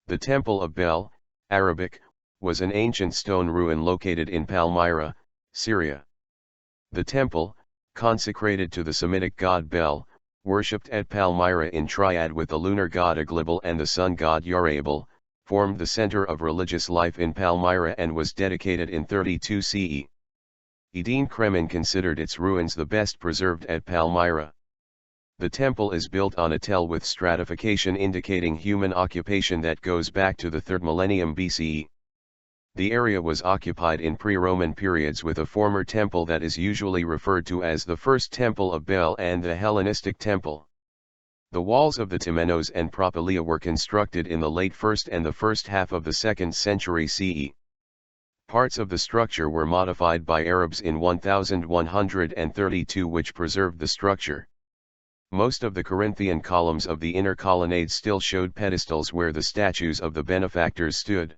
The Temple of Bel, Arabic, was an ancient stone ruin located in Palmyra, Syria. The temple, consecrated to the Semitic god Bel, worshipped at Palmyra in triad with the lunar god Aglibol and the sun god Yarhibol, formed the center of religious life in Palmyra and was dedicated in 32 CE. Aedeen Cremin considered its ruins the best preserved at Palmyra. The temple is built on a tell with stratification indicating human occupation that goes back to the 3rd millennium BCE. The area was occupied in pre-Roman periods with a former temple that is usually referred to as the first Temple of Bel and the Hellenistic temple. The walls of the temenos and propylaea were constructed in the late 1st and the first half of the 2nd century CE. Parts of the structure were modified by Arabs in 1132 which preserved the structure. Most of the Corinthian columns of the inner colonnade still showed pedestals where the statues of the benefactors stood.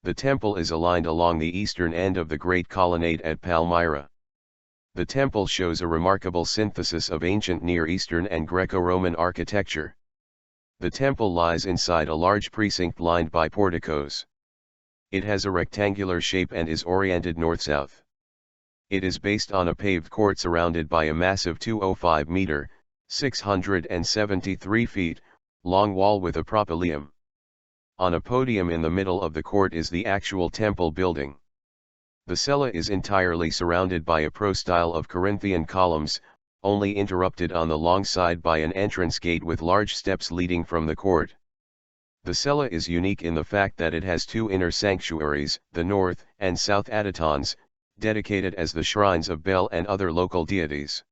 The temple is aligned along the eastern end of the Great Colonnade at Palmyra. The temple shows a remarkable synthesis of ancient Near Eastern and Greco-Roman architecture. The temple lies inside a large precinct lined by porticos. It has a rectangular shape and is oriented north-south. It is based on a paved court surrounded by a massive 205-meter, 673 feet, long wall with a propylaeum. On a podium in the middle of the court is the actual temple building. The cella is entirely surrounded by a prostyle of Corinthian columns, only interrupted on the long side by an entrance gate with large steps leading from the court. The cella is unique in the fact that it has two inner sanctuaries, the north and south adytons, dedicated as the shrines of Bel and other local deities.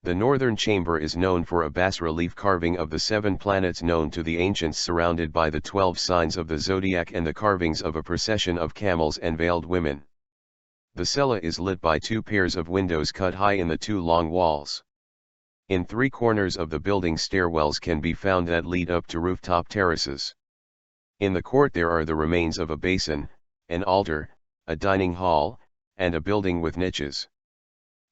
The northern chamber is known for a bas-relief carving of the 7 planets known to the ancients surrounded by the 12 signs of the zodiac and the carvings of a procession of camels and veiled women. The cella is lit by 2 pairs of windows cut high in the 2 long walls. In 3 corners of the building stairwells can be found that lead up to rooftop terraces. In the court there are the remains of a basin, an altar, a dining hall, and a building with niches.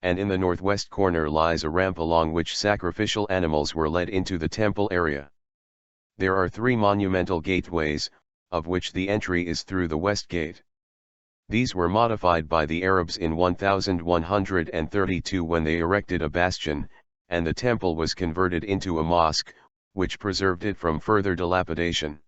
And in the northwest corner lies a ramp along which sacrificial animals were led into the temple area. There are 3 monumental gateways, of which the entry is through the west gate. These were modified by the Arabs in 1132 when they erected a bastion, and the temple was converted into a mosque, which preserved it from further dilapidation.